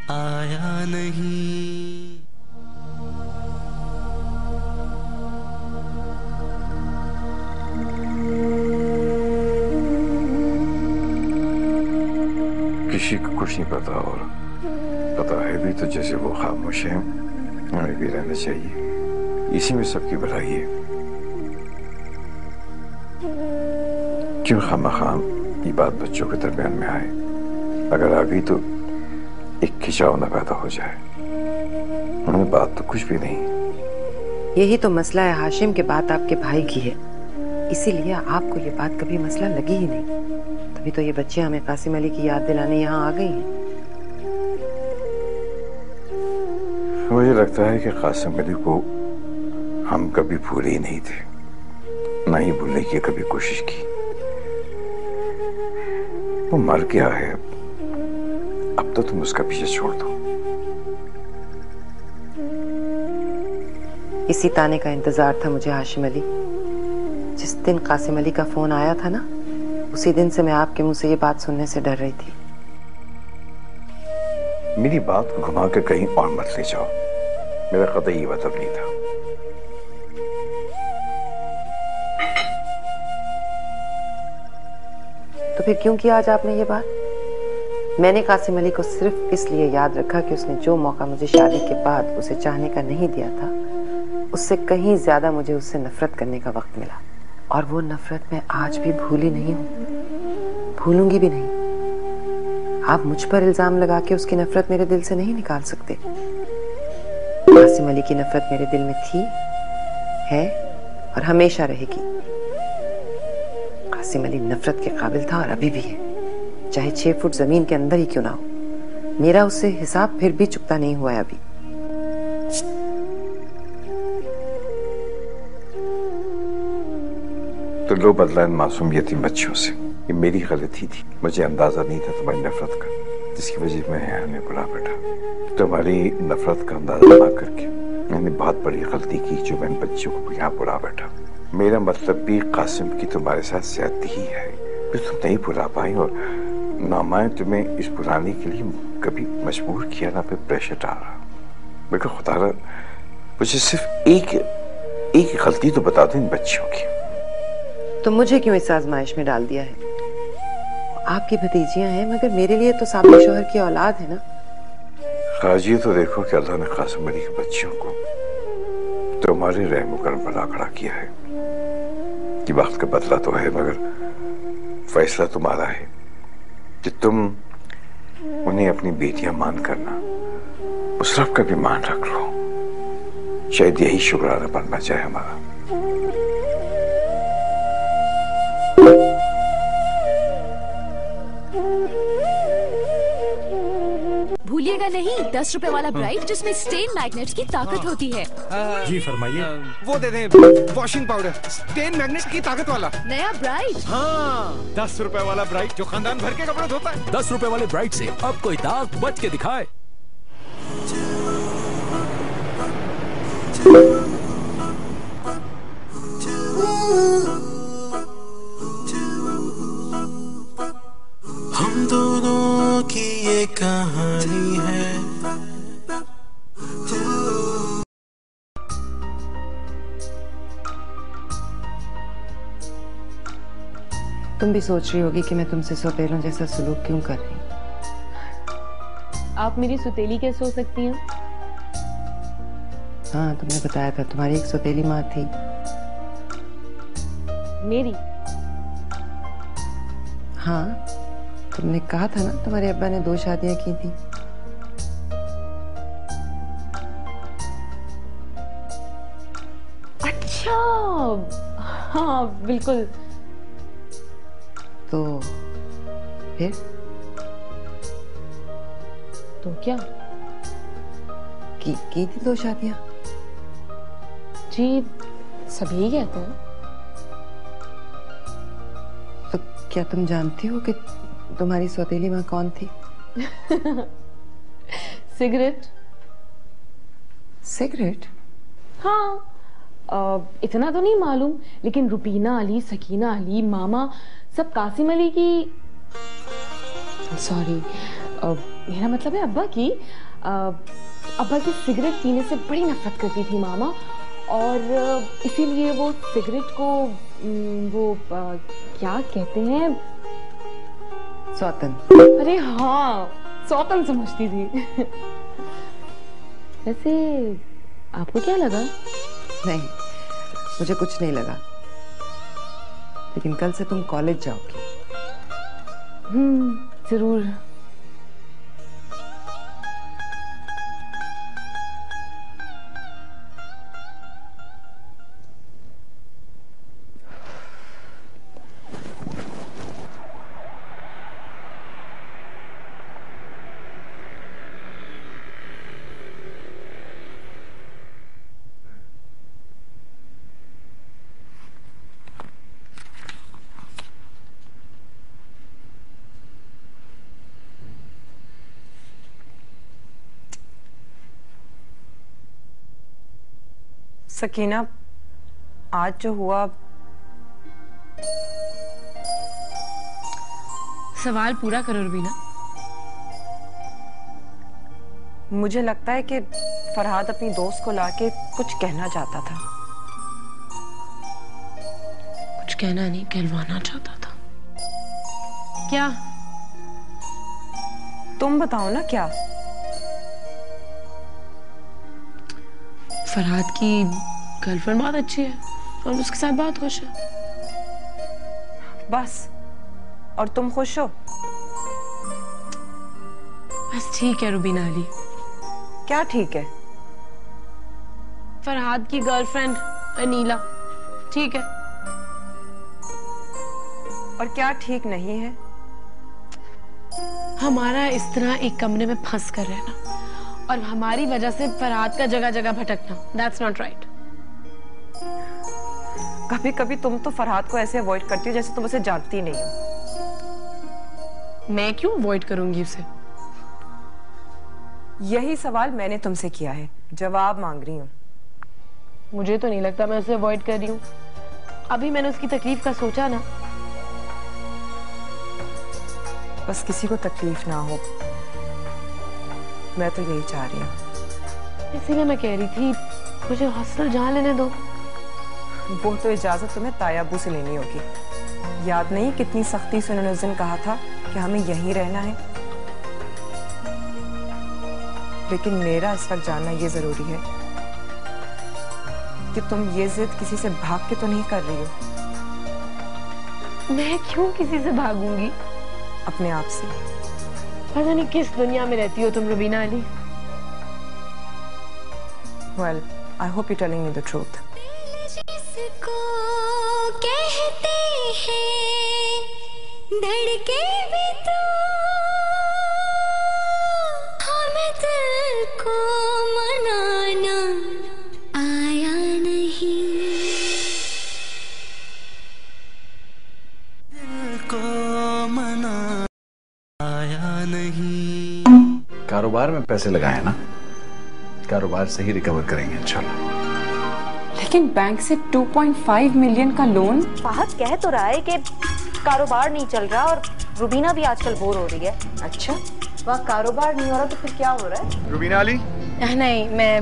आया नहीं। किसी को कुछ नहीं पता, और पता है भी तो जैसे वो खामोश है, हमें भी रहना चाहिए। इसी में सबकी भलाई है। क्यों खामखा ये बात बच्चों के दरमियान में आए? अगर आ गई तो एक खिंचाव न पैदा हो जाए। उन्हें बात तो कुछ भी नहीं। यही तो मसला है हाशिम के बात आपके भाई की है, इसीलिए आपको ये बात कभी मसला लगी ही नहीं। तभी तो ये बच्चे हमें कासिम अली की याद दिलाने यहाँ आ गई हैं। मुझे लगता है कि कासिम अली को हम कभी भूले ही नहीं थे, ना ही भूलने की कभी कोशिश की। वो मर गया है, अब तो तुम उसका पीछे छोड़ दो। इसी ताने का इंतजार था मुझे हाशिम अली। जिस दिन कासिम अली का फोन आया था ना, उसी दिन से मैं आपके मुंह से ये बात सुनने से डर रही थी। मेरी बात को घुमा के कहीं और मत ले जाओ, मेरा कतई मतलब नहीं था। तो फिर क्यों किया आज आपने ये बात? मैंने कासिम अली को सिर्फ इसलिए याद रखा कि उसने जो मौका मुझे शादी के बाद उसे चाहने का नहीं दिया था, उससे कहीं ज्यादा मुझे उससे नफरत करने का वक्त मिला। और वो नफरत मैं आज भी भूली नहीं हूं, भूलूंगी भी नहीं। आप मुझ पर इल्जाम लगा के उसकी नफरत मेरे दिल से नहीं निकाल सकते। कासिम अली की नफरत मेरे दिल में थी, है और हमेशा रहेगी। कासिम अली नफरत के काबिल था और अभी भी है, चाहे 6 फुट जमीन के अंदर ही क्यों ना हो। मेरा उससे हिसाब फिर भी चुकता नहीं हुआ है अभी। तो लो बदला इन मासूम यतीम बच्चों से। ये मेरी गलती थी, मुझे अंदाजा नहीं था तुम्हारी नफरत का, जिसकी वजह मैं यहाँ में बुला बैठा। तुम्हारी नफरत का अंदाजा ना करके मैंने बहुत बड़ी गलती की जो मैं इन बच्चों को यहाँ बुला बैठा। मेरा मतलब भी कासिम की तुम्हारे साथ ज्यादती ही है, फिर तुम नहीं बुला पाई, और ना मैं तुम्हें इस बुलाने के लिए कभी मजबूर किया, ना फिर प्रेशर डाला। मैं कहा खुदा मुझे सिर्फ एक गलती तो बता दो इन बच्चों की। तो मुझे क्यों इस आजमाइश में डाल दिया है? आपकी भतीजियां हैं, मगर मेरे लिए तो साबिक शोहर की औलाद है ना। खाजी तो देखो कि अल्लाह ने कासिम अली के बच्चों को तुम्हारे रहम करम पर खड़ा किया है। कि वक्त का बदला तो है, मगर फैसला तुम्हारा है कि तुम उन्हें अपनी बेटियां मान करना, उस रब का भी मान रख लो। शायद यही शुक्राना बनना चाहे हमारा। भूलिएगा नहीं 10 रुपए वाला ब्राइट जिसमें स्टेन मैग्नेट्स की ताकत होती है। जी फरमाइए। वो दे दें वॉशिंग पाउडर स्टेन मैग्नेट की ताकत वाला नया ब्राइट। हाँ 10 रुपए वाला ब्राइट जो खानदान भर के कपड़े धोता है। 10 रुपए वाले ब्राइट से अब कोई दाग बच के दिखाए। हम दोनों की ये कहानी है। तुम भी सोच रही होगी कि मैं तुमसे सौतेलों जैसा सलूक क्यों कर रही हूँ। आप मेरी सुतेली कैसे हो सकती हैं? हाँ, तुमने बताया था तुम्हारी एक सौतेली माँ थी। मेरी? हाँ, तुमने कहा था ना तुम्हारे अब्बा ने 2 शादियां की थी। अच्छा, हाँ बिल्कुल। तो फिर? तो क्या? की थी 2 शादियां? जी सभी कहते हैं। तो क्या तुम जानती हो कि तुम्हारी सौतेली माँ कौन थी? सिगरेट। सिगरेट? हाँ इतना तो नहीं मालूम, लेकिन रुबीना अली, सकीना अली, मामा सब कासिम अली की, सॉरी मेरा मतलब है अब्बा की अब्बा की सिगरेट पीने से बड़ी नफरत करती थी मामा, और इसीलिए वो सिगरेट को क्या कहते हैं, सौतन। अरे हाँ, सौतन समझती थी। वैसे आपको क्या लगा? नहीं, मुझे कुछ नहीं लगा, लेकिन कल से तुम कॉलेज जाओगी। जरूर। सकीना, आज जो हुआ, सवाल पूरा करो रुबीना। मुझे लगता है कि फरहाद अपनी दोस्त को लाके कुछ कहना चाहता था। कुछ कहना नहीं, कहलवाना चाहता था। क्या? तुम बताओ ना क्या? फरहाद की गर्लफ्रेंड बहुत अच्छी है और उसके साथ बहुत खुश है। बस? और तुम खुश हो? बस ठीक है रुबीना अली। क्या ठीक है? फरहाद की गर्लफ्रेंड अनीला ठीक है। और क्या ठीक नहीं है? हमारा इस तरह एक कमरे में फंस कर रहना और हमारी वजह से फरहाद का जगह जगह भटकना, दैट्स नॉट राइट। कभी कभी तुम तो फरहाद को ऐसे अवॉइड करती हो जैसे तुम उसे जानती नहीं हो। मैं क्यों अवॉइड करूंगी उसे? यही सवाल मैंने तुमसे किया है, जवाब मांग रही हूँ। मुझे तो नहीं लगता मैं उसे अवॉइड कर रही हूँ। अभी मैंने उसकी तकलीफ का सोचा ना। बस किसी को तकलीफ ना हो, मैं तो यही चाह रही हूँ। इसीलिए मैं कह रही थी मुझे हॉस्टल जहाँ लेने दो। वो तो इजाजत तुम्हें तायाबू से लेनी होगी। याद नहीं कितनी सख्ती से उन्होंने उस दिन कहा था कि हमें यहीं रहना है। लेकिन मेरा इस वक्त जानना ये जरूरी है कि तुम ये जिद किसी से भाग के तो नहीं कर रही हो। मैं क्यों किसी से भागूंगी? अपने आप से। पता नहीं किस दुनिया में रहती हो तुम Rubina Ali. Well, I hope you're telling me the truth. जिसको कहते हैं धड़के भी तो हमें दिल को मनाना आया नहीं। दिल को मनाना आया नहीं। कारोबार में पैसे लगाए ना, कारोबार से ही रिकवर करेंगे इंशाल्लाह। लेकिन बैंक से 2.5 मिलियन का लोन। फहद कह तो रहा है कि कारोबार नहीं चल रहा और रुबीना भी आजकल बोर हो रही है। अच्छा, वहाँ कारोबार नहीं हो रहा तो फिर क्या हो रहा है? रुबीना अली? नहीं, मैं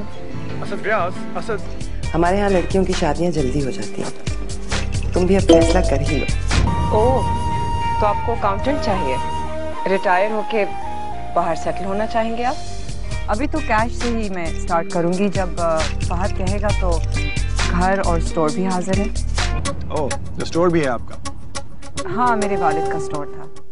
असद रियाज, असद। हमारे यहाँ लड़कियों की शादियाँ जल्दी हो जाती हैं, तुम भी अब फैसला कर ही लो। ओह, तो आपको अकाउंटेंट चाहिए? रिटायर होके बाहर सेटल होना चाहेंगे आप? अभी तो कैश से ही मैं स्टार्ट करूंगी, जब फहद कहेगा तो घर और स्टोर भी हाजिर है। ओह, स्टोर भी है आपका? हाँ, मेरे वालिद का स्टोर था।